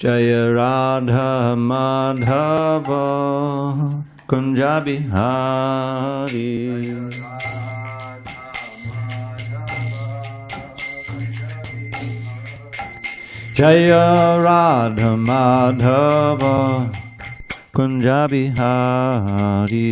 Jaya Radha Madhava Kunja Bihari. Jaya Radha Madhava Kunja Bihari.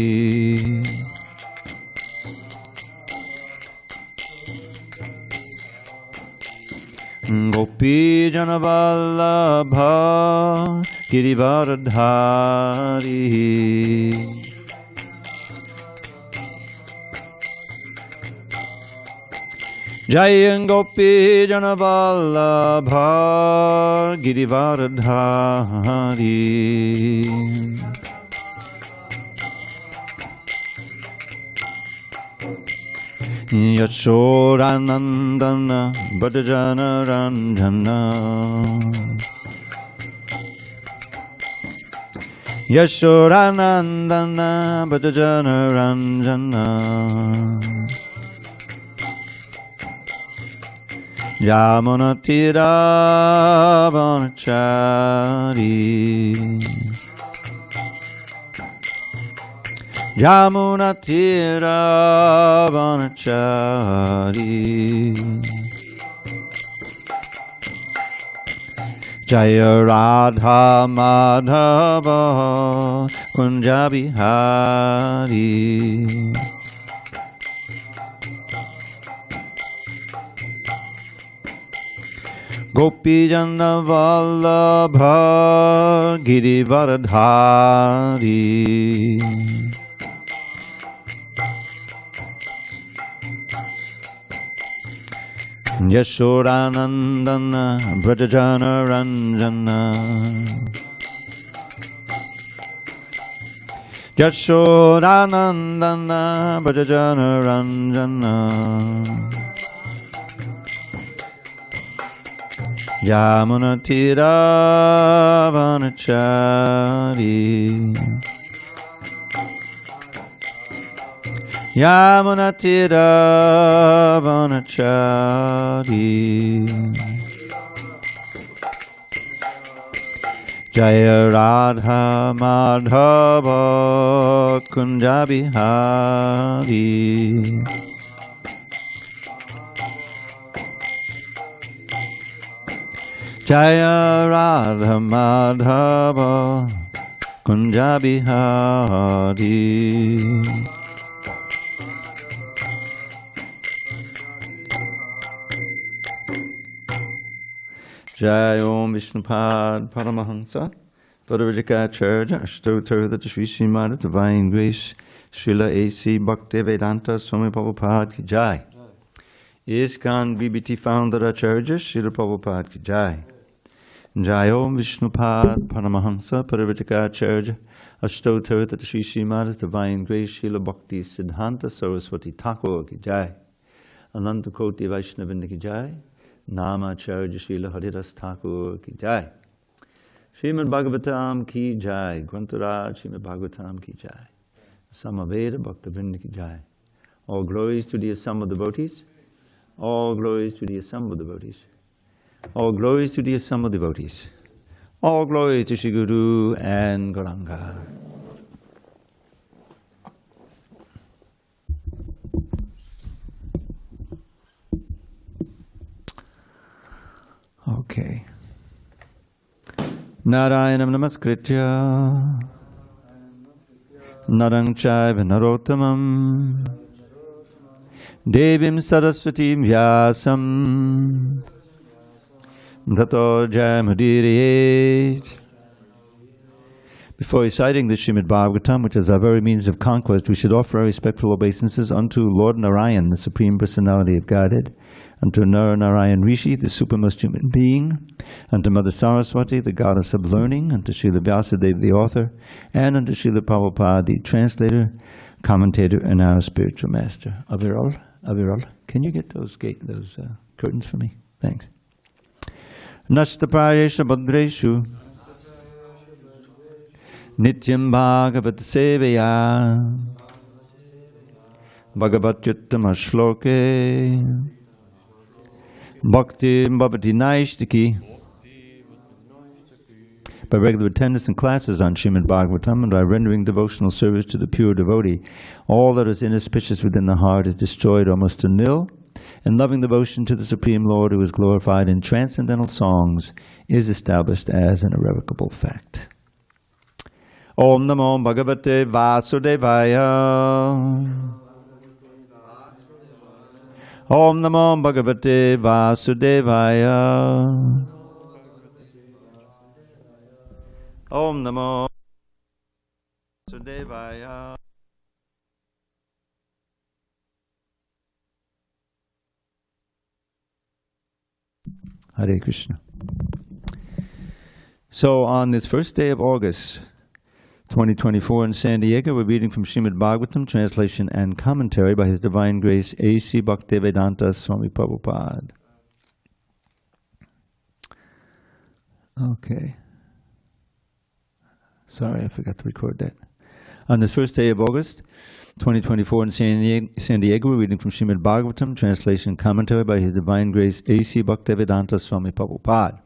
Gopi Jana Vallabha Girivardhari. Jaya Gopi Jana Vallabha Girivardhari. Yashodanandana Bhajana Ranjana. Yashodanandana Bhajana Ranjana. Yamunatira Vanachari. Yamunatira Vanachari. Jaya Radha Madhava Kunja Bihari. Gopi Jana Vallabha Girivardhari. Yashodanandana Brajajana Ranjana. Yashodanandana Brajajana Ranjana. Yamunatira Vanachari. Yamunatira Vanachari. Jaya Radha Madhava Kunja Bihari. Jaya Radha Madhava Kunja Bihari. Jai Om Vishnupad Paramahansa Padavajikacharya Ashtottara Shri Srimad Divine Grace Srila A.C. Bhakti Vedanta Swami Prabhupada Ki Jai. ISKCON BBT Founder Acharya Srila Prabhupada Ki Jai. Jai Om Vishnupad Paramahansa Padavajikacharya Ashtottara Shri Srimad Divine Grace Srila Bhakti Siddhanta Saraswati Thakur Ki Jai. Ananta Koti Vaishnavinda Ki Jai. Nama Acharya Srila Haridas Thakur Ki Jai. Srimad Bhagavatam Ki Jai. Grantaraj Srimad Bhagavatam Ki Jai. Samaveda Bhaktivinoda Ki Jai. All glories to the assembled devotees. All glories to the assembled devotees. All glories to the assembled devotees. All glory to Shri Guru and Gauranga. Okay. Narayanam namaskritya Narang chaiva narottamam Devim saraswatim vyasam Tato jayamudiriyet. Before reciting the Srimad Bhagavatam, which is our very means of conquest, we should offer our respectful obeisances unto Lord Narayan, the Supreme Personality of Godhead, unto Narayan Rishi, the supermost human being, unto Mother Saraswati, the goddess of learning, unto Srila Vyasadeva, the author, and unto Srila Prabhupada, the translator, commentator, and our spiritual master. Aviral, can you get those curtains for me? Thanks. Nashtaprayesha Bhadreshu Nityam Bhagavat Sevaya Bhagavatyuttama Shloke Bhakti Bhavati Naishtiki by regular attendance in classes on Srimad Bhagavatam and by rendering devotional service to the pure devotee, all that is inauspicious within the heart is destroyed almost to nil, and loving devotion to the Supreme Lord, who is glorified in transcendental songs, is established as an irrevocable fact. Om Namo Bhagavate Vasudevaya. Om Namo Bhagavate Vasudevaya. Om Namo Vasudevaya. Hare Krishna. So on this first day of August 2024 in San Diego, we're reading from Srimad Bhagavatam, translation and commentary by His Divine Grace A.C. Bhaktivedanta Swami Prabhupada. Okay. Sorry, I forgot to record that. On this first day of August 2024 in San Diego, we're reading from Srimad Bhagavatam, translation and commentary by His Divine Grace A.C. Bhaktivedanta Swami Prabhupada.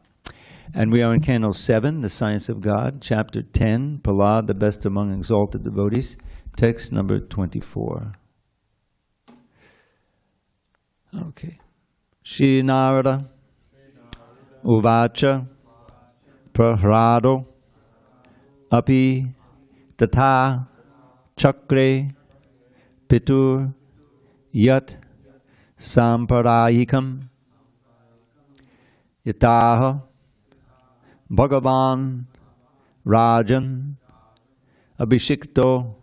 And we are in Canto 7, The Science of God, Chapter 10, Prahlad, the best among exalted devotees, text number 24. Okay. Shri Narada Uvacha Prahlado Api Tatha Chakre Pitur Yat Samparayikam Yataha Bhagavan Rajan Abhishikto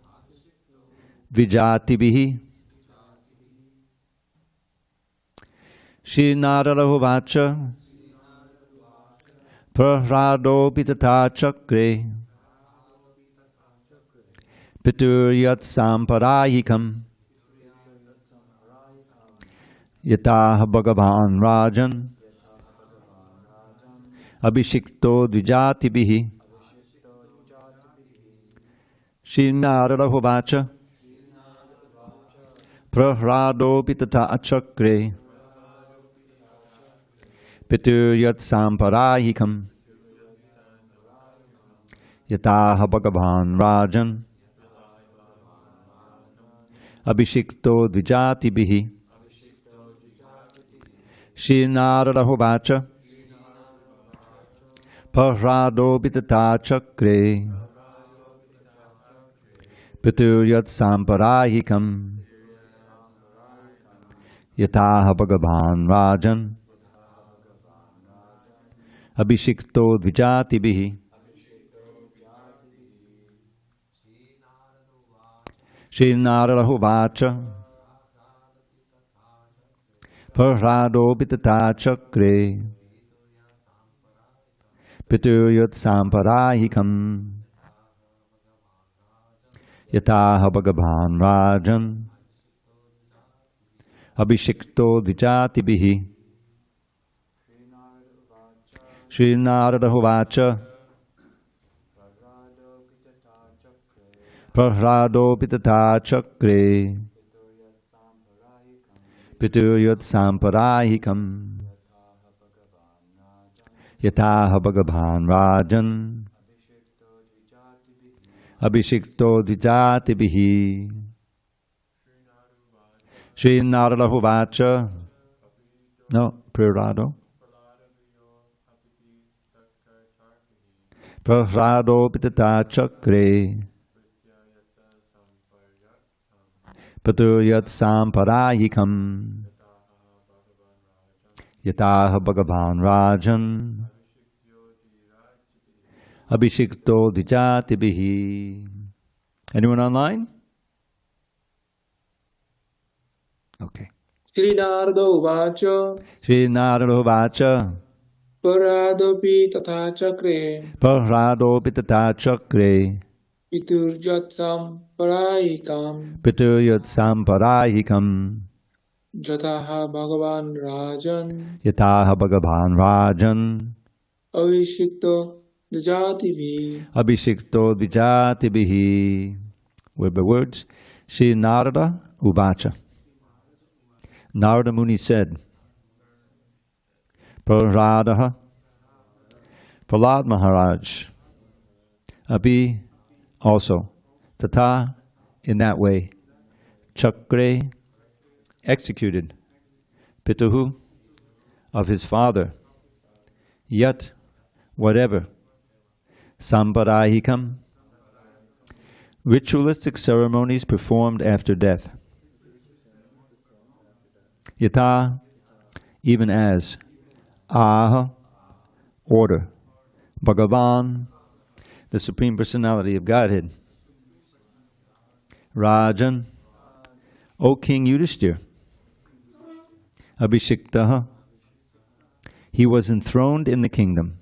Vijatibihi. Shri Narada Uvacha Prahlado Pitata Chakre Pituryat Samparayikam Yataha Bhagavan Rajan Abhishikto Dvijatibihi. Shri Narada Uvacha Prahlado Pitata Chakre Pituryat Samparayikam Yataha Bhagavan Rajan Abhishikto Dvijatibihi. Shri Narada Uvacha Prahlado Pitata Chakre Pituryat Samparayikam Yataha Bhagavan Rajan Abhishikto Dvijatibihi. Shri Narada Uvacha Prahlado Pitata Chakre Pituryat Samparayikam Yataha Bhagavan Rajan Abhishikto Dvijatibihi. Shri Narada Uvacha Prahlado Pitata Chakre Pituryat Samparayikam Yataha Bhagavan Rajan Abhishikto Dvijatibihi. Shri Narada Uvacha. No, Prahlado. Prahlado Pitata Chakre Pituryat Samparayikam Yataha Bhagavan Rajan Abhishikto Dvijatibihi. Anyone online? Okay. Shri Narada Uvacha Shri Narada Uvacha Prahlado Pitata Chakre Prahlado Pitata Chakre Pituryat Samparayikam Pituryat Samparayikam Jataha Bhagavan Rajan Yataha Bhagavan Rajan Avishikto Dvijatibihi. Abhishikto Dvijatibihi. With the words, Shri Narada Uvacha. Narada Muni said, Prahlad Maharaj Api also. Tata, in that way. Chakre, executed. Pituhu, of his father. Yat, whatever. Samparahikam, ritualistic ceremonies performed after death. Yata, even as. Aha, order. Bhagavan, the Supreme Personality of Godhead. Rajan, O King Yudhishthira. Abhishektaha, he was enthroned in the kingdom.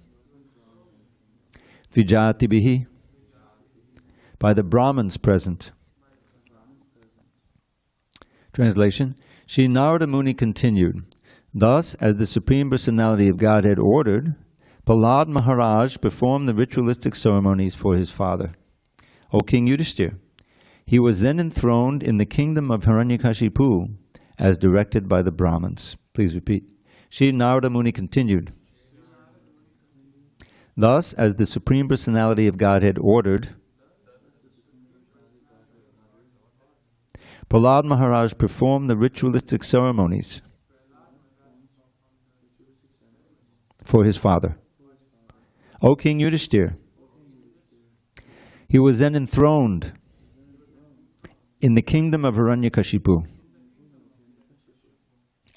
Vijatibihi, by the Brahmins present. Translation, Sri Narada Muni continued, thus, as the Supreme Personality of Godhead ordered, Prahlad Maharaj performed the ritualistic ceremonies for his father. O King Yudhishthira, he was then enthroned in the kingdom of Hiranyakashipu, as directed by the Brahmins. Please repeat. Sri Narada Muni continued, thus, as the Supreme Personality of Godhead ordered, Prahlad Maharaj performed the ritualistic ceremonies for his father. O King Yudhishthira, he was then enthroned in the kingdom of Hiranyakashipu,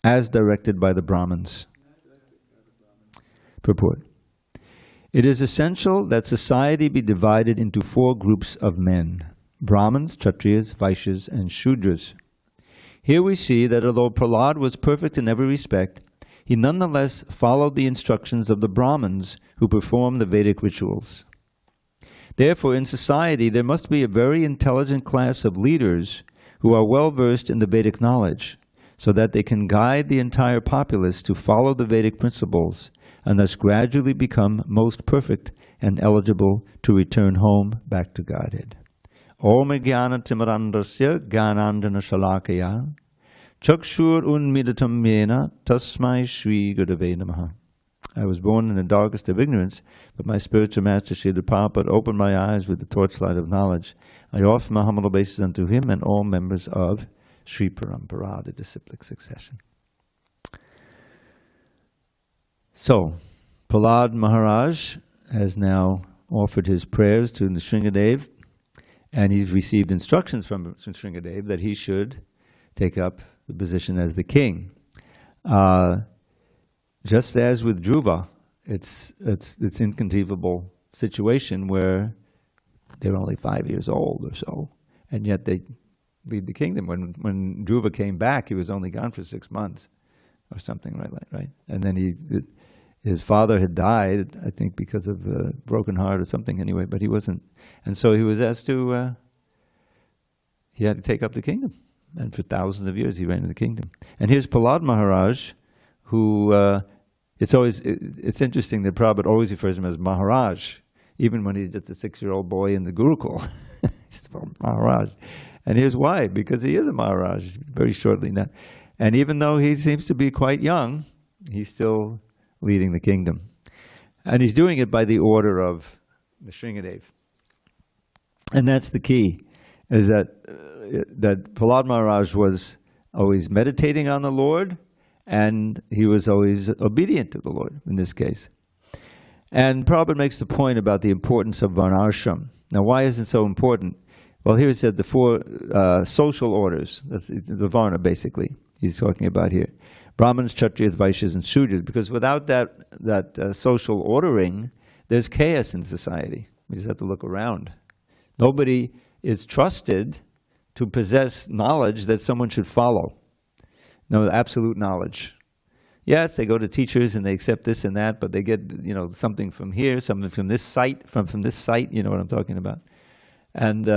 as directed by the Brahmins. Purport. It is essential that society be divided into 4 groups of men: Brahmins, Kshatriyas, Vaishyas, and Shudras. Here we see that although Prahlad was perfect in every respect, he nonetheless followed the instructions of the Brahmins who performed the Vedic rituals. Therefore, in society, there must be a very intelligent class of leaders who are well versed in the Vedic knowledge, so that they can guide the entire populace to follow the Vedic principles and thus gradually become most perfect and eligible to return home back to Godhead. Om Jnana Timirandasya Jnanandjana Shalakaya Chakshur Unmidatam Yena Tasmai Shri Gurave Namaha. I was born in the darkest of ignorance, but my spiritual master Srila Prabhupada opened my eyes with the torchlight of knowledge. I offer my humble obeisance unto him and all members of Sri Parampara, the disciplic succession. So, Prahlad Maharaj has now offered his prayers to Nrsingadev, and he's received instructions from Nrsingadev that he should take up the position as the king. Just as with Dhruva, it's inconceivable situation where they're only 5 years old or so, and yet they lead the kingdom. When Dhruva came back, he was only gone for 6 months or something, right? And then his father had died, I think, because of a broken heart or something anyway, but he wasn't. And so he was asked to, he had to take up the kingdom. And for thousands of years he reigned in the kingdom. And here's Prahlad Maharaj, who, it's interesting that Prabhupada always refers to him as Maharaj, even when he's just a 6-year-old boy in the Gurukul. He's Maharaj. And here's why, because he is a Maharaj, very shortly now. And even though he seems to be quite young, he's still leading the kingdom. And he's doing it by the order of the Nrsingadev. And that's the key, is that Prahlad Maharaj was always meditating on the Lord, and he was always obedient to the Lord, in this case. And Prabhupada makes the point about the importance of varnashram. Now, why is it so important? Well, here it said the 4 social orders, that's the varna, basically, he's talking about here. Brahmins, Kshatriyas, Vaishyas, and Shudras, because without that social ordering, there's chaos in society. We just have to look around. Nobody is trusted to possess knowledge that someone should follow. No, absolute knowledge. Yes, they go to teachers and they accept this and that, but they get, something from here, something from this site, from this site, you know what I'm talking about. And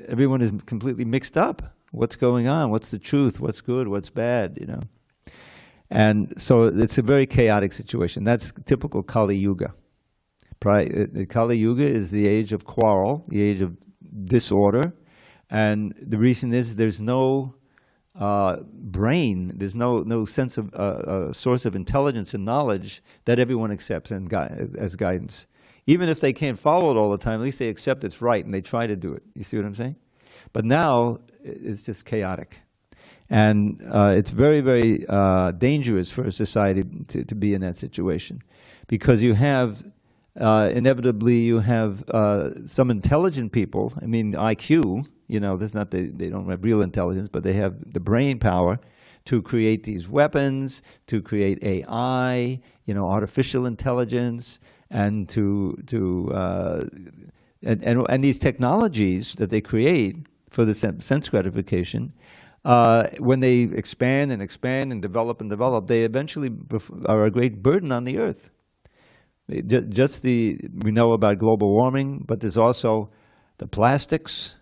everyone is completely mixed up. What's going on? What's the truth? What's good? What's bad? And so it's a very chaotic situation. That's typical Kali Yuga. Kali Yuga is the age of quarrel, the age of disorder. And the reason is there's no brain, there's no sense of source of intelligence and knowledge that everyone accepts as guidance. Even if they can't follow it all the time, at least they accept it's right and they try to do it. You see what I'm saying? But now it's just chaotic. And it's very, very dangerous for a society to be in that situation. Because you have, inevitably, you have some intelligent people. I mean, IQ, you know, that's not they don't have real intelligence, but they have the brain power to create these weapons, to create AI, you know, artificial intelligence, and and these technologies that they create for the sense gratification, when they expand and expand and develop, they eventually are a great burden on the earth. We know about global warming, but there's also the plastics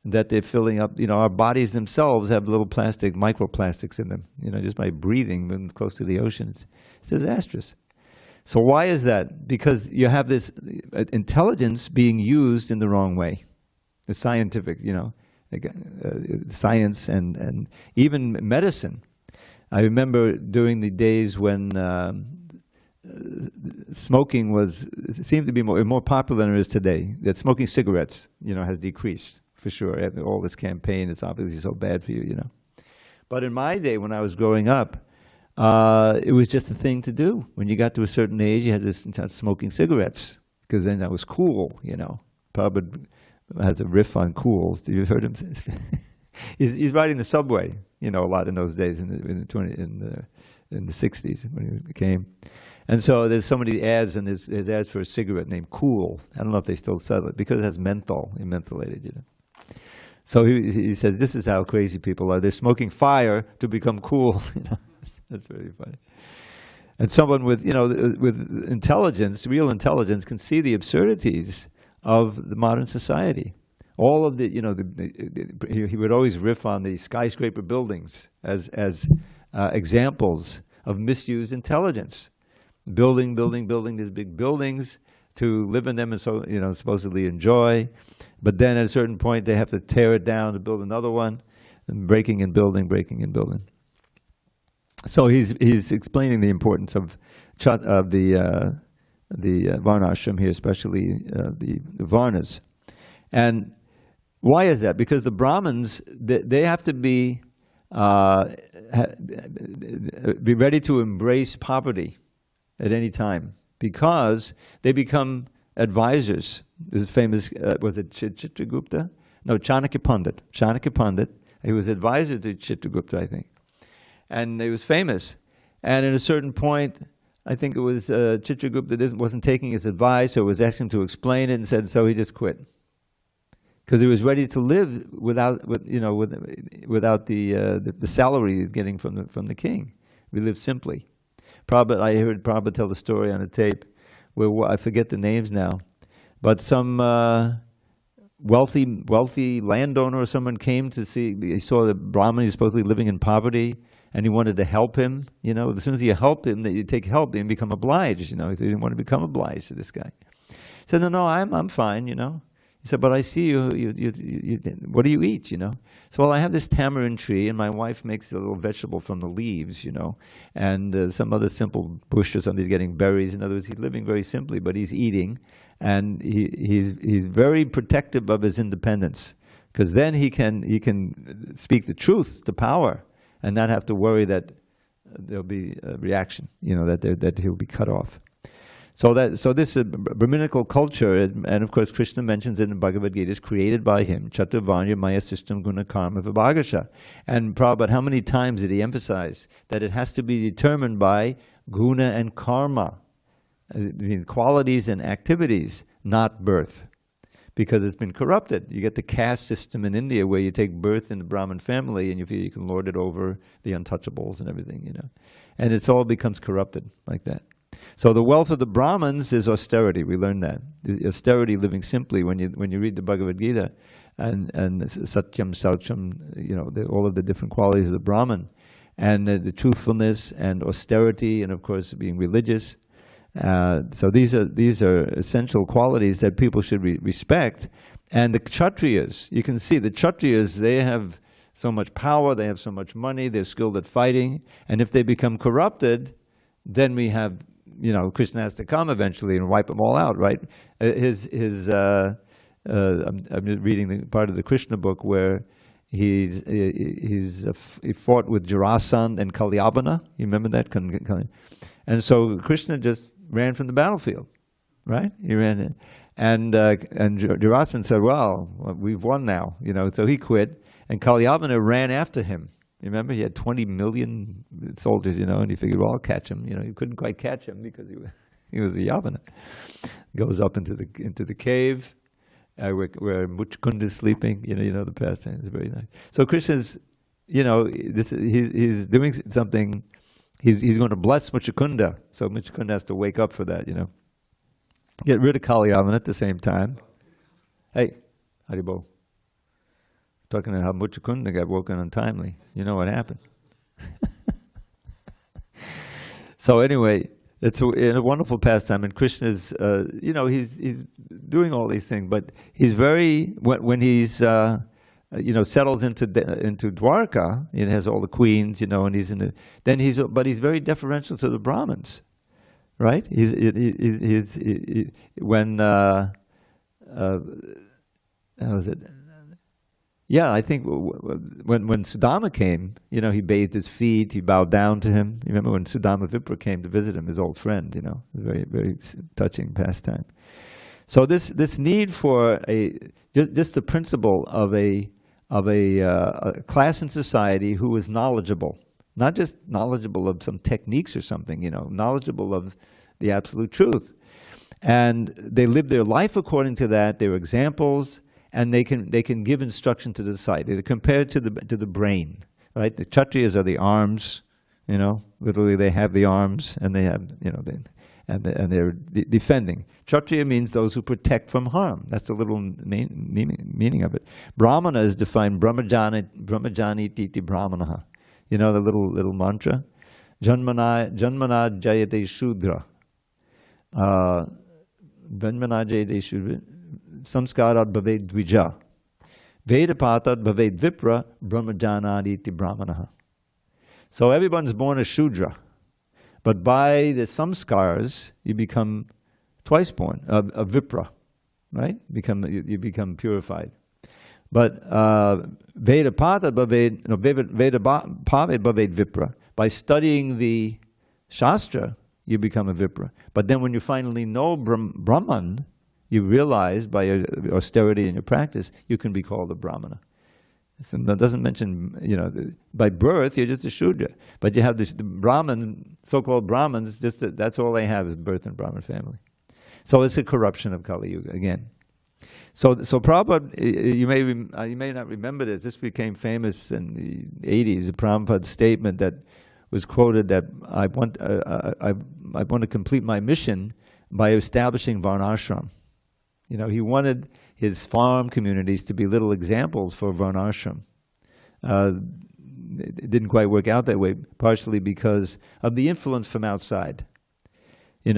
that they're filling up. You know, our bodies themselves have little plastic, microplastics in them, you know, just by breathing when close to the oceans. It's disastrous. So why is that? Because you have this intelligence being used in the wrong way. The scientific, you know, science and even medicine. I remember during the days when smoking seemed to be more popular than it is today, that smoking cigarettes, you know, has decreased for sure. All this campaign is obviously so bad for you, you know. But in my day, when I was growing up, it was just a thing to do. When you got to a certain age, you had to start smoking cigarettes, because then that was cool, you know. Prabhupada has a riff on cools. Have you heard him? He's riding the subway, you know, a lot in those days in the 60s when he came. And so there's so many ads, and there's ads for a cigarette named Cool. I don't know if they still sell it, because it has menthol, mentholated, you know. So he says, this is how crazy people are. They're smoking fire to become cool, you know. That's very funny. And someone with, you know, with intelligence, real intelligence, can see the absurdities of the modern society. All of the, you know, he would always riff on the skyscraper buildings as examples of misused intelligence. Building these big buildings to live in them and, so, you know, supposedly enjoy. But then at a certain point they have to tear it down to build another one, and breaking and building. So he's explaining the importance of the varnashram here, especially the varnas. And why is that? Because the Brahmins, they have to be ready to embrace poverty at any time, because they become advisors. This is famous, was it Chitragupta? No, Chanakya Pandit. Chanakya Pandit, he was advisor to Chitragupta, I think. And he was famous. And at a certain point, I think it was Chitragupta wasn't taking his advice, so was asking him to explain it, and said, so he just quit. Because he was ready to live without the salary he's getting from the king. We live simply. I heard Prabhupada tell the story on a tape where, I forget the names now, but some wealthy landowner or someone came to see. He saw the Brahmin, he's supposedly living in poverty, and he wanted to help him. You know, as soon as you help him, you take help, and become obliged. You know, he didn't want to become obliged to this guy. He said, no, I'm fine. You know. He said, but I see you what do you eat, you know? So, well, I have this tamarind tree, and my wife makes a little vegetable from the leaves, you know, and some other simple bush or something. He's getting berries. In other words, he's living very simply, but he's eating, and he's very protective of his independence, because then he can speak the truth to power and not have to worry that there'll be a reaction, you know, that he'll be cut off. So this Brahminical culture, and of course Krishna mentions it in Bhagavad Gita, is created by him. Chaturvanya Maya System Guna Karma Vibhagasha. And Prabhupada, how many times did he emphasize that it has to be determined by guna and karma, I mean, qualities and activities, not birth, because it's been corrupted. You get the caste system in India where you take birth in the Brahmin family and you feel you can lord it over the untouchables and everything, you know, and it's all becomes corrupted like that. So the wealth of the Brahmins is austerity. We learned that. The austerity, living simply. When you read the Bhagavad Gita, and satyam, saucham, you know, all of the different qualities of the Brahmin, and the truthfulness and austerity, and of course being religious. So these are essential qualities that people should respect. And the Kshatriyas, you can see the Kshatriyas, they have so much power, they have so much money, they're skilled at fighting, and if they become corrupted, then we have, Krishna has to come eventually and wipe them all out, right? I'm reading the part of the Krishna book where he fought with Jarasandha and Kalyabana. You remember that? And so Krishna just ran from the battlefield, right? He ran in. And Jarasandha said, well, we've won now, so he quit. And Kalyabana ran after him. You remember, he had 20 million soldiers, and he figured, well, I'll catch him. You couldn't quite catch him because he was a Yavana. Goes up into the cave where Muchkund is sleeping. The pastime is very nice. So Krishna's, he's doing something. He's going to bless Muchkunda. So Muchkunda has to wake up for that. Get rid of Kalyavana at the same time. Hey, Haribo. Talking about how Muchkunda got woken untimely. You know what happened. So anyway, it's a wonderful pastime, and Krishna's, he's doing all these things, but he's very, when he's, settles into Dwarka, it has all the queens, and he's but he's very deferential to the Brahmins, right? How was it? Yeah, I think when Sudama came, he bathed his feet, he bowed down to him. You remember when Sudama Vipra came to visit him, his old friend, very, very touching pastime. So this need for just the principle of a class in society who is knowledgeable, not just knowledgeable of some techniques or something, knowledgeable of the absolute truth. And they live their life according to that, they're examples, and they can give instruction to the society. They're compared to the brain, right? The Kshatriyas are the arms, literally they have the arms, and they have, and they're defending. Kshatriya means those who protect from harm. That's the little meaning of it. Brahmana is defined Brahmajani titi Brahmanaha. The little mantra. Janmana jayate shudra. Janmana jayate shudra. Samskarat bhaved dvija. Vedapatat bhaved vipra brahmajanaditi brahmanaha. So everyone's born a Shudra. But by the samskars, you become twice born, a vipra, right? You become purified. But Vedapatat bhaved vipra. By studying the Shastra, you become a vipra. But then when you finally know Brahman, you realize by your austerity in your practice, you can be called a Brahmana. So that doesn't mention, by birth, you're just a Shudra. But you have the Brahman, so-called Brahmins, that's all they have is birth in Brahmin family. So it's a corruption of Kali Yuga, again. So Prabhupada, you may not remember this, this became famous in the 80s, Prabhupada's statement that was quoted that I want to complete my mission by establishing Varnashram. He wanted his farm communities to be little examples for Varnashram. It didn't quite work out that way, partially because of the influence from outside. You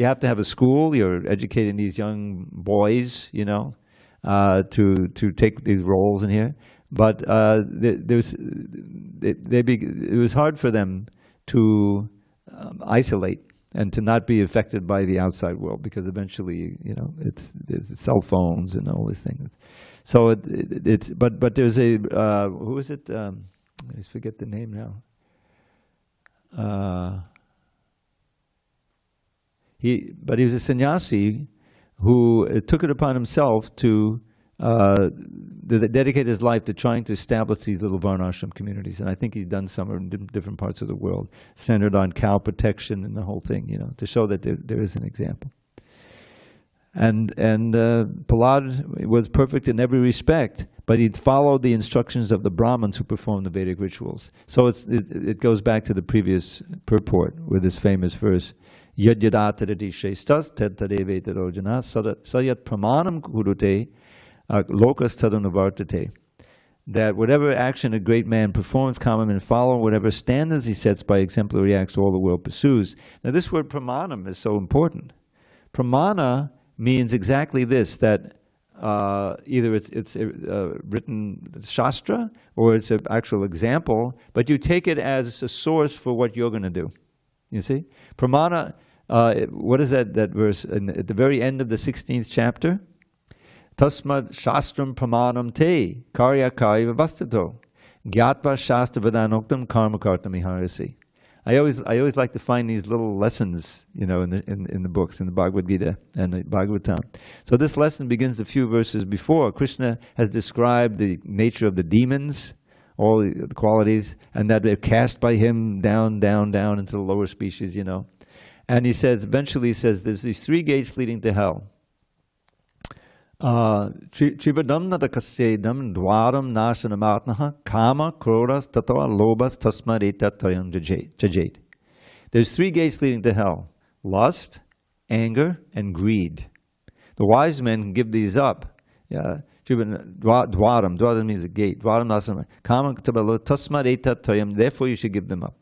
have to have a school. You're educating these young boys, to take these roles in here. But it was hard for them to isolate and to not be affected by the outside world, because eventually, there's cell phones and all these things. So but there's a who is it? I forget the name now. He was a sannyasi who took it upon himself to dedicate his life to trying to establish these little Varnashram communities. And I think he's done some in different parts of the world, centered on cow protection and the whole thing, to show that there is an example. And Prahlad was perfect in every respect, but he followed the instructions of the Brahmins who performed the Vedic rituals. So it goes back to the previous purport with this famous verse, Yad yadatadati shestas tad tadevetaro jana sayat pramanam kurute lokas tadunavartate. That whatever action a great man performs, common men follow, whatever standards he sets by exemplary acts, all the world pursues. Now this word pramanam is so important. Pramana means exactly this, that either it's written Shastra or it's an actual example, but you take it as a source for what you're going to do. You see? Pramana, what is that verse? At the very end of the 16th chapter? Tasmad shastram pramanam te karya karya vastato gyatva shastra vadanoktam karma kartam iharasi. I always like to find these little lessons, in the books, in the Bhagavad Gita and the Bhagavatam. So this lesson begins a few verses before. Krishna has described the nature of the demons, all the qualities, and that they're cast by him down into the lower species, And he says, eventually he says, there's these three gates leading to hell. Trivadam nadakasedam dwaram nashanamatnaha kama kroras tatva lobas tasmareta tayam jajait. There's three gates leading to hell: lust, anger, and greed. The wise men give these up. Dwaram means a gate. Dwaram nashana kama tasmareta tayam. Therefore, you should give them up.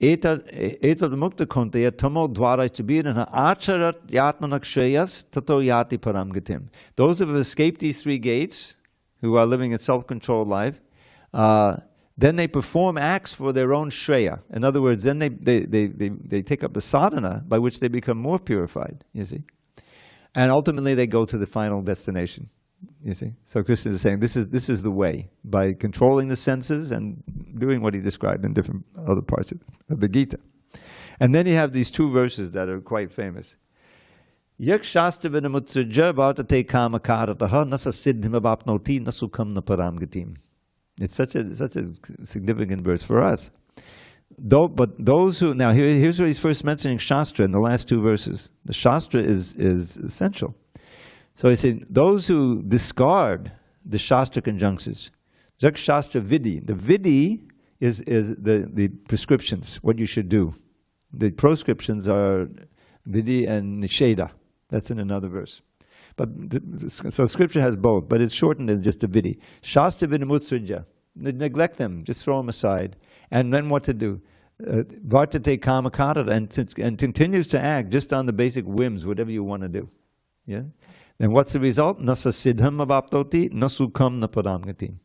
Etad mukta konteya tamo dwarai chabirana acharat yatmanak shreyas tato yati param gatim. Those who have escaped these three gates, who are living a self-controlled life, then they perform acts for their own shreya. In other words, then they take up the sadhana by which they become more purified, you see. And ultimately they go to the final destination. You see, so Krishna is saying this is the way, by controlling the senses and doing what he described in different other parts of the Gita. And then you have these two verses that are quite famous. Yak shastra vinamutsaja bhartate kama karataha nasa siddhim abapnoti nasukam na param gatim. It's such a significant verse for us. But those who, now here's where he's first mentioning Shastra in the last two verses. The Shastra is essential. So he said, those who discard the Shastra conjunctions, Jak Shastra Vidhi. The Vidhi is the prescriptions, what you should do. The proscriptions are Vidhi and Nisheda. That's in another verse. But so scripture has both, but it's shortened as just a Vidhi. Shastra Vinamutsaja. Neglect them, just throw them aside. And then what to do? Vartate kamakara, and continues to act just on the basic whims, whatever you want to do. Yeah? Then what's the result? Nasa siddham avaptoti, nasukam naparamgatim.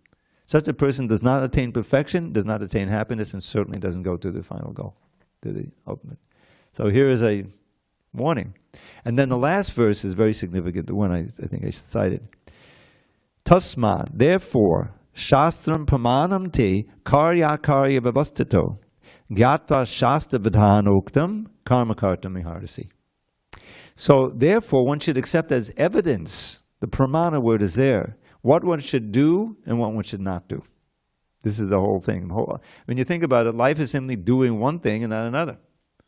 Such a person does not attain perfection, does not attain happiness, and certainly doesn't go to the final goal, to the ultimate. So here is a warning. And then the last verse is very significant, the one I think I cited. Tasma, therefore, shastram pramanam te karya karya vavastito, gyatva shastra vidhanoktam karma kartam iharasi. So therefore, one should accept as evidence, the pramana word is there, what one should do and what one should not do. This is the whole thing. When you think about it, life is simply doing one thing and not another.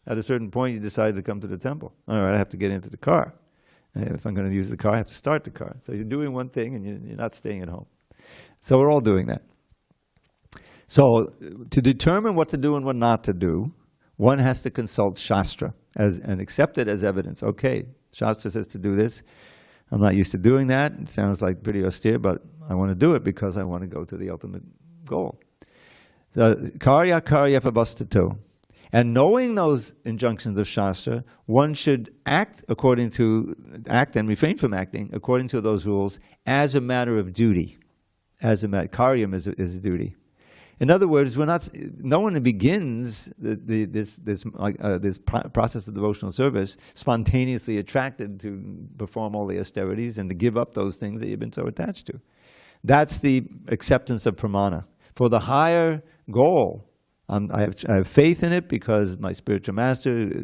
At a certain point, you decide to come to the temple. All right, I have to get into the car. And if I'm going to use the car, I have to start the car. So you're doing one thing and you're not staying at home. So we're all doing that. So to determine what to do and what not to do, one has to consult Shastra and accept it as evidence. Okay, Shastra says to do this. I'm not used to doing that. It sounds like pretty austere, but I want to do it because I want to go to the ultimate goal. So, karya karya vavastito. And knowing those injunctions of Shastra, one should act and refrain from acting according to those rules as a matter of duty. Karyam is a duty. In other words, no one begins this process of devotional service spontaneously attracted to perform all the austerities and to give up those things that you've been so attached to. That's the acceptance of pramana. For the higher goal, I have faith in it because my spiritual master,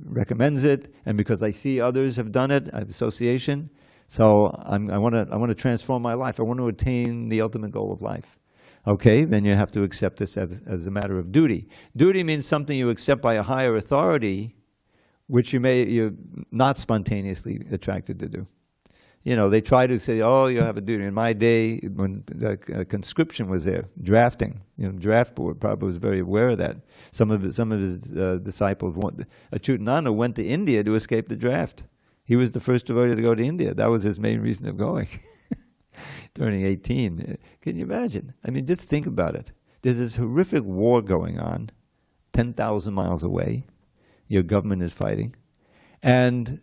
recommends it, and because I see others have done it, I have association. So I want to transform my life. I want to attain the ultimate goal of life. Okay, then you have to accept this as a matter of duty. Duty means something you accept by a higher authority, which you're not spontaneously attracted to do. They try to say, oh, you have a duty. In my day, when conscription was there, drafting, draft board, Prabhupada was very aware of that. Some of his disciples, Achyutananda went to India to escape the draft. He was the first devotee to go to India. That was his main reason of going, turning 18. Can you imagine? I mean, just think about it. There's this horrific war going on, 10,000 miles away. Your government is fighting. And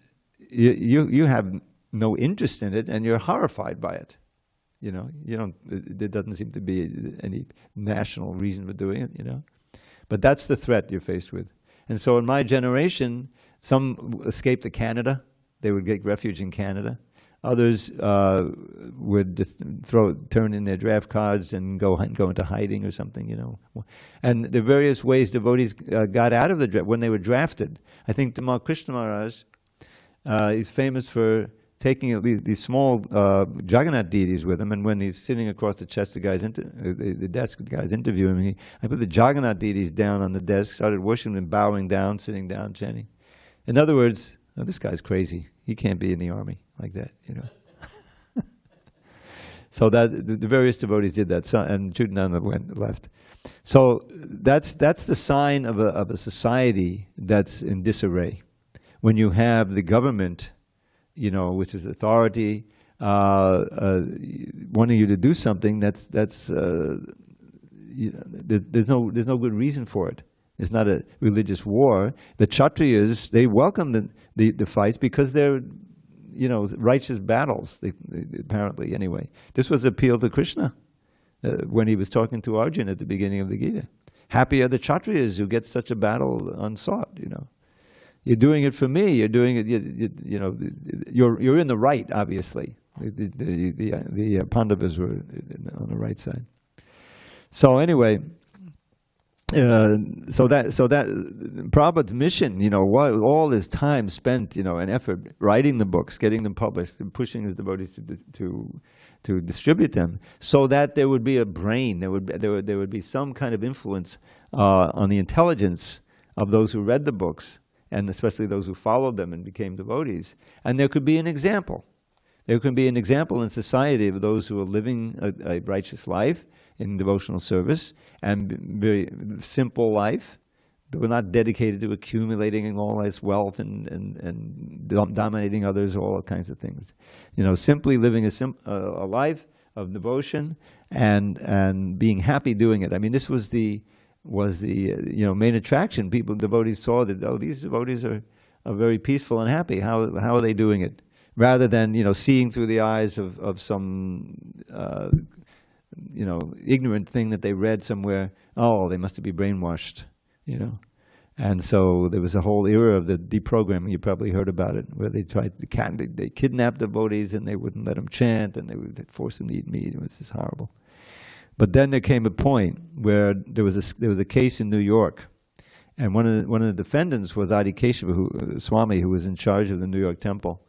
you have no interest in it, and you're horrified by it. There doesn't seem to be any national reason for doing it, But that's the threat you're faced with. And so in my generation, some escaped to Canada. They would get refuge in Canada. Others would just turn in their draft cards and go into hiding or something, you know. And the various ways devotees got out of the draft when they were drafted. I think Tamal Krishna Maharaj is famous for taking these small Jagannath deities with him, and when he's sitting across the chest, the desk, the guy's interviewing him, I put the Jagannath deities down on the desk, started worshiping them, bowing down, sitting down, chanting. In other words, oh, this guy's crazy. He can't be in the army like that, you know. So that the various devotees did that, and Chutananda left. So that's the sign of a society that's in disarray. When you have the government, you know, which is authority, wanting you to do something, there's no good reason for it. It's not a religious war. The Kshatriyas, they welcome the fights because they're, you know, righteous battles, apparently, anyway. This was appeal to Krishna when he was talking to Arjuna at the beginning of the Gita. Happy are the Kshatriyas who get such a battle unsought, you know. You're doing it for me. You're doing it, you know, you're in the right, obviously. The Pandavas were on the right side. So anyway, so that Prabhupada's mission, you know, all his time spent, you know, and effort writing the books, getting them published, and pushing his devotees to distribute them, so that there would be a brain, there would be some kind of influence on the intelligence of those who read the books, and especially those who followed them and became devotees. And there could be an example. There can be an example in society of those who are living a righteous life in devotional service and very simple life. They were not dedicated to accumulating all this wealth and dominating others, all kinds of things. You know, simply living a life of devotion and being happy doing it. I mean, this was the you know, main attraction. Devotees saw that, oh, these devotees are very peaceful and happy. How are they doing it? Rather than, you know, seeing through the eyes of some you know, ignorant thing that they read somewhere. Oh, they must be brainwashed, you know. And so there was a whole era of the deprogramming. You probably heard about it, where they tried they kidnapped devotees and they wouldn't let them chant, and they would force them to eat meat. It was just horrible. But then there came a point where there was a case in New York, and one of the defendants was Ādi-puruṣam, Swami, who was in charge of the New York temple.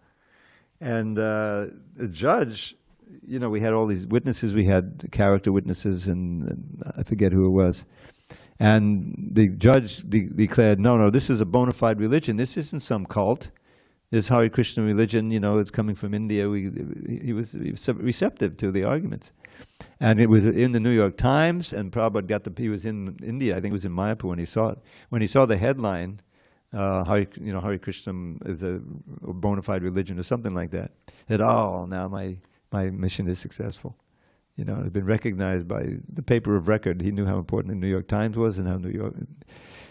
And the judge, you know, we had all these witnesses. We had character witnesses, and I forget who it was. And the judge declared, no, this is a bona fide religion. This isn't some cult. This Hare Krishna religion, you know, it's coming from India. He was receptive to the arguments. And it was in the New York Times, and Prabhupada he was in India, I think it was in Mayapur when he saw it. When he saw the headline, Hare Krishna is a bona fide religion or something like that, that, oh, now my mission is successful. You know, it had been recognized by the paper of record. He knew how important the New York Times was and how New York.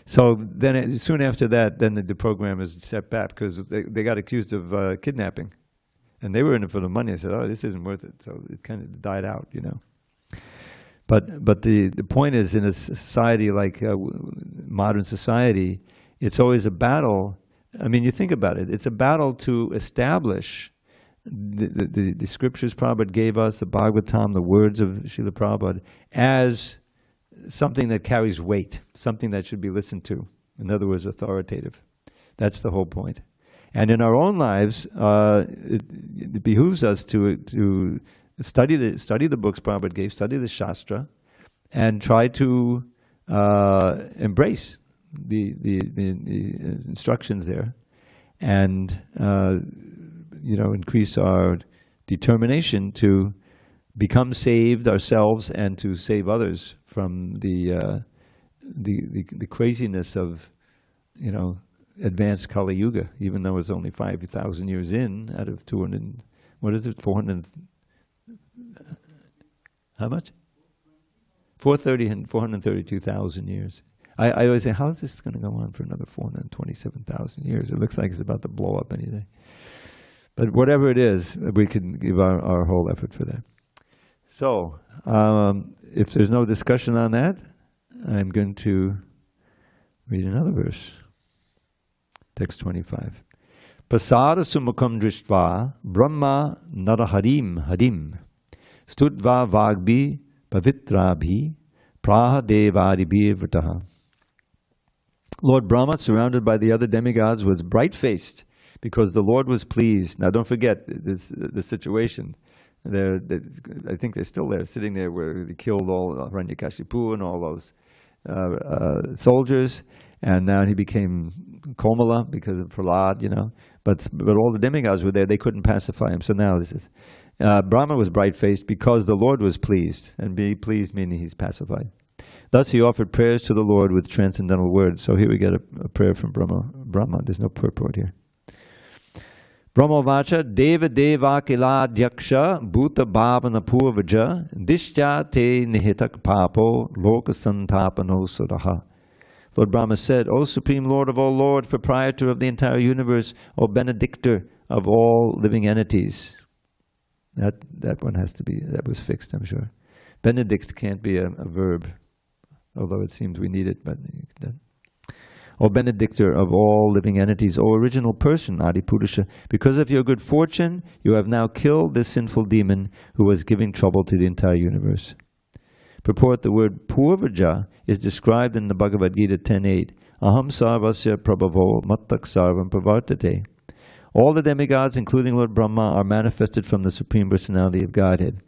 So then, soon after that, then the program is set back because they got accused of kidnapping, and they were in it for the money. I said, "Oh, this isn't worth it." So it kind of died out, you know. But the point is, in a society like modern society, it's always a battle. I mean, you think about it. It's a battle to establish the scriptures Prabhupada gave us, the Bhagavatam, the words of Srila Prabhupada, as something that carries weight, something that should be listened to. In other words, authoritative. That's the whole point. And in our own lives, it behooves us to study the books Prabhupada gave, study the Shastra, and try to embrace the instructions there, and you know, increase our determination to become saved ourselves and to save others from the craziness of, you know, advanced Kali Yuga, even though it's only 5,000 years in out of 200. What is it? 400. How much? 432,000 years. I always say, how is this going to go on for another 427,000 years? It looks like it's about to blow up any day. But whatever it is, we can give our whole effort for that. So, if there's no discussion on that, I'm going to Read another verse. Text 25. Pasada sumukam drishtva brahma naraharim harim studva vagbi pavitrabhi praha devaribhi vrataha. Lord Brahma, surrounded by the other demigods, was bright-faced because the Lord was pleased. Now don't forget the situation. I think they're still there, sitting there where they killed all Hiranyakashipu and all those soldiers, and now he became Komala because of Prahlad, you know. But all the demigods were there; they couldn't pacify him. So now this is Brahma was bright-faced because the Lord was pleased, and be pleased meaning he's pacified. Thus he offered prayers to the Lord with transcendental words. So here we get a prayer from Brahma. There's no purport here. Brahma vacha deva deva kiladyaksha bhuta bhavana purvaja dishya te nihitak papo loka santapano suraha. Lord Brahma said, O Supreme Lord of all Lords, Proprietor of the entire universe, O Benedictor of all living entities. That one has to be, that was fixed, I'm sure. Benedict can't be a verb, although it seems we need it, but O Benedictor of all living entities, O original person, Ādi-puruṣam, because of your good fortune, you have now killed this sinful demon who was giving trouble to the entire universe. Purport: the word purvaja is described in the Bhagavad Gita 10.8. Aham sarvasya prabhavo mattak sarvam pravartate. All the demigods, including Lord Brahma, are manifested from the Supreme Personality of Godhead.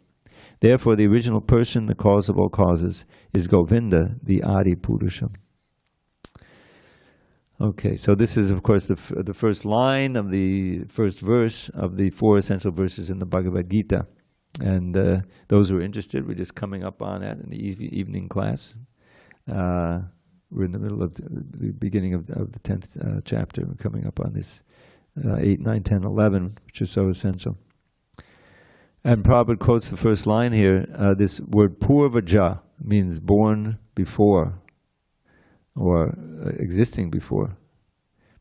Therefore, the original person, the cause of all causes, is Govinda, the Ādi-puruṣam. Okay, so this is, of course, the first line of the first verse of the 4 essential verses in the Bhagavad Gita. And those who are interested, we're just coming up on that in the evening class. We're in the middle of the beginning of the 10th chapter. We're coming up on this 8, 9, 10, 11, which is so essential. And Prabhupada quotes the first line here. This word purvaja means born before, or existing before.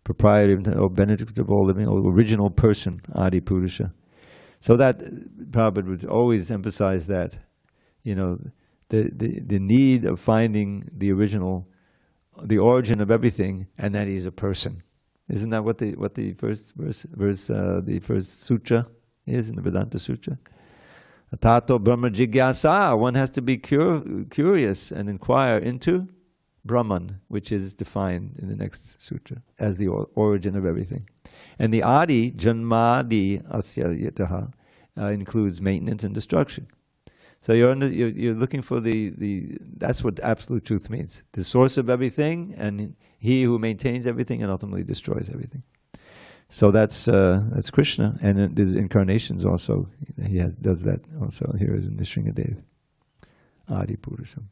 Proprietor, or benedict of all living, or original person, Ādi-puruṣam. So that Prabhupada would always emphasize that, you know, the need of finding the original, the origin of everything, and that he's a person. Isn't that what the first the first sutra is in the Vedanta Sutra? Tato Brahma Jigyasa. One has to be curious and inquire into Brahman, which is defined in the next sutra as the origin of everything. And the Adi, Janmadi Asya Yataha, includes maintenance and destruction. So you're looking for that's what absolute truth means. The source of everything, and he who maintains everything and ultimately destroys everything. So that's Krishna, and there's incarnations also. He does that also. Here is in the Shringadev. Ādi-puruṣam.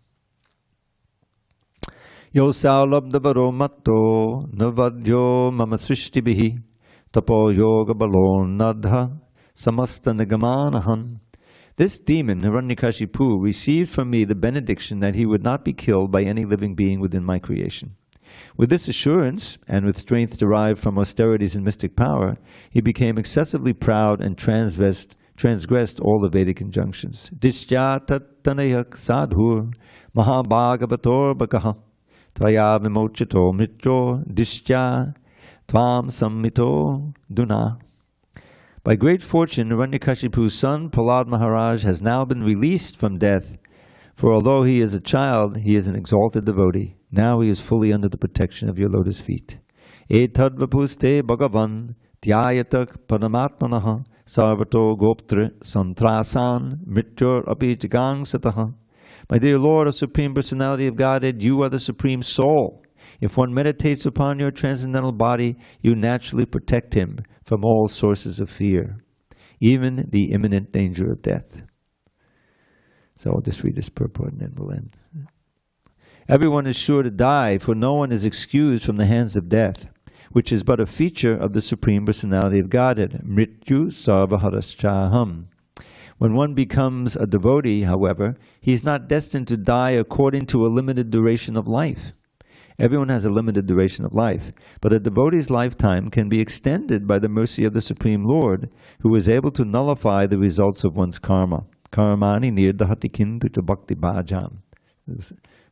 Yo saulabdavaro matto navadyo mama srishtibihi tapo yoga balon nadha samasta nigamanahan. This demon, Hiranyakashipu, received from me the benediction that he would not be killed by any living being within my creation. With this assurance, and with strength derived from austerities and mystic power, he became excessively proud and transgressed all the Vedic injunctions. Dishya tattanayak sadhur mahabhagavator bakaha tvaya vimochito mitro dishya tvam sammito duna. By great fortune, Hiranyakashipu's son, Prahlad Maharaj, has now been released from death. For although he is a child, he is an exalted devotee. Now he is fully under the protection of your lotus feet. Etad vapuste bhagavan dhyayatak paramatmanaha sarvato goptra santrasan mrityur api jagang sataha. My dear Lord, a Supreme Personality of Godhead, you are the Supreme Soul. If one meditates upon your transcendental body, you naturally protect him from all sources of fear, even the imminent danger of death. So I'll just read this purport and then we'll end. Everyone is sure to die, for no one is excused from the hands of death, which is but a feature of the Supreme Personality of Godhead. Mrityu sarvaharashchaham. When one becomes a devotee, however, he is not destined to die according to a limited duration of life. Everyone has a limited duration of life, but a devotee's lifetime can be extended by the mercy of the Supreme Lord, who is able to nullify the results of one's karma. Karmani nirdahati kintu cha bhakti bhajam.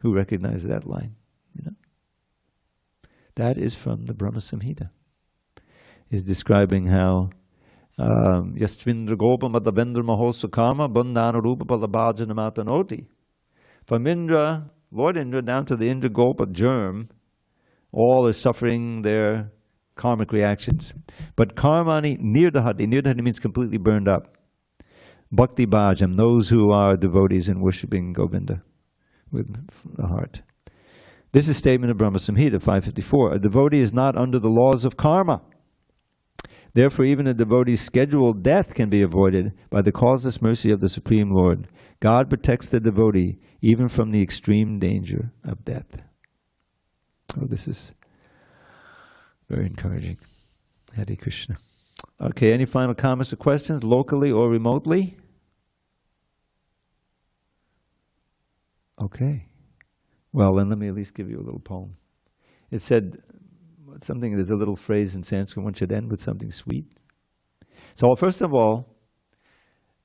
Who recognizes that line? You know? That is from the Brahma Samhita. Is describing how Yastvindra Gopa Madhavendra Mahosa Karma Bandhana Rupa Palabhajana Matanoti. From Indra, Lord Indra, down to the Indra Gopa germ, all are suffering their karmic reactions. But Karmani Nirdhati means completely burned up. Bhakti Bhajam, those who are devotees in worshipping Govinda with the heart. This is a statement of Brahma Samhita 554. A devotee is not under the laws of karma. Therefore, even a devotee's scheduled death can be avoided by the causeless mercy of the Supreme Lord. God protects the devotee even from the extreme danger of death. Oh, this is very encouraging. Hare Krishna. Okay, any final comments or questions, locally or remotely? Okay. Well, then let me at least give you a little poem. It said something, there's a little phrase in Sanskrit, one should end with something sweet. So first of all,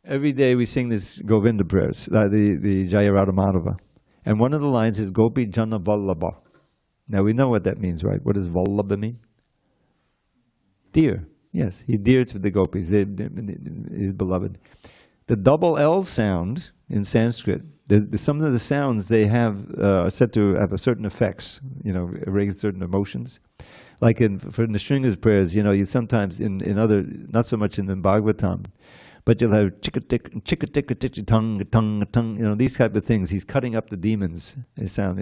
every day we sing this Govinda prayers, the Jaya Radha Madhava. And one of the lines is Gopi Jana Vallabha. Now we know what that means, right? What does Vallabha mean? Dear. Yes, he's dear to the gopis, his beloved. The double L sound in Sanskrit, some of the sounds they have are said to have certain effects, raise certain emotions. Like for Nrsinga's prayers, you sometimes in other, not so much in the Bhagavatam, but you'll have chicka-ticka-ticka tongue, these type of things. He's cutting up the demons, they sound,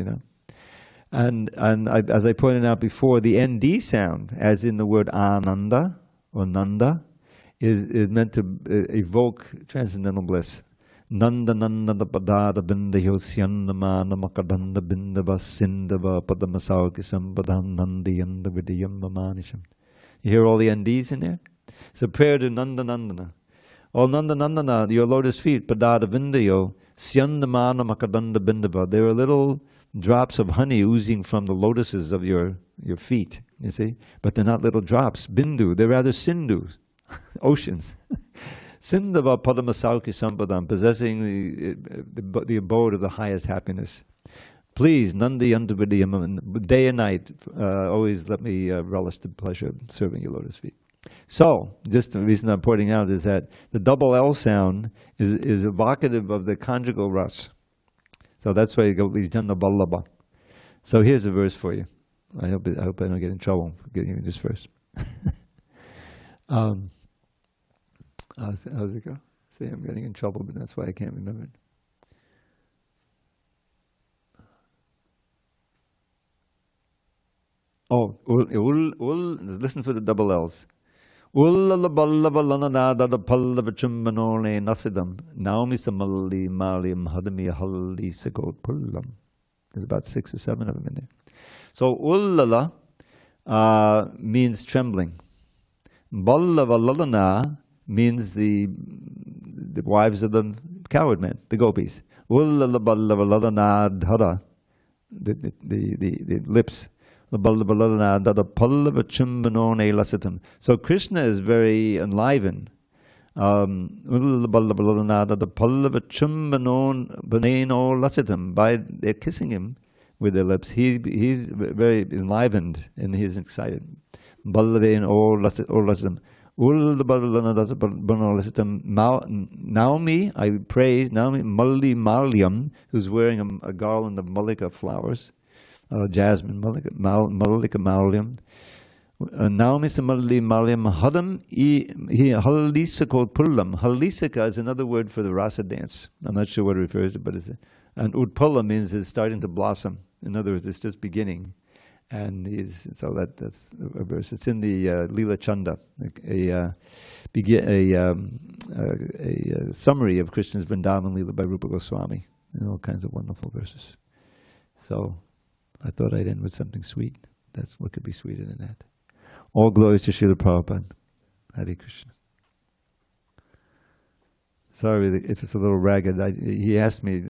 And as I pointed out before, the ND sound, as in the word Ananda or Nanda, is meant to evoke transcendental bliss. Nanda Nanda Padada Binda Yosyandamana Makadanda Binda Vasindava Padamasauki Sampadam Nandi Yanda Vidiyam Mamanisham. You hear all the NDs in there? It's a prayer to Nanda Nandana. Oh Nanda Nandana, your lotus feet, Padada Vindayo, Syandamana Makadanda Bindava. There are little drops of honey oozing from the lotuses of your feet, you see? But they're not little drops. Bindu, they're rather sindhus, oceans. Sindhava Padamasauki Sampadam, possessing the abode of the highest happiness. Please, Nandi Antavidiyam, day and night, always let me relish the pleasure of serving your lotus feet. So, just the reason I'm pointing out is that the double L sound is evocative of the conjugal ras. So that's why you go Vijnana Vallabha. So here's a verse for you. I hope I don't get in trouble for giving you this verse. How's it go? See, I'm getting in trouble, but that's why I can't remember it. Oh, listen for the double L's. Ullala ballava lanada da pallava chumbanone nasidam. Naumi samalli maliam hadami halli sakot pullam. There's about 6 or 7 of them in there. So ullala means trembling. Ballava lalana means the wives of the coward men, the gopis. Ullala ballava lalana dhara, the lips. So Krishna is very enlivened. By they're kissing him with their lips, he's very enlivened and he's excited. Naomi, I praise Naomi Malli Malyam, who's wearing a garland of Mallika flowers. Jasmine, Mallika Malyam. Naomi Samalli Malyam Hadam Halisakot Pullam. Halisaka is another word for the rasa dance. I'm not sure what it refers to, but it's and Utpala means it's starting to blossom. In other words, it's just beginning. And so that's a verse. It's in the Leela Chanda, a summary of Krishna's Vrindavan Leela by Rupa Goswami, and all kinds of wonderful verses. So I thought I'd end with something sweet. That's what could be sweeter than that. All glories to Srila Prabhupada. Hare Krishna. Sorry if it's a little ragged. He asked me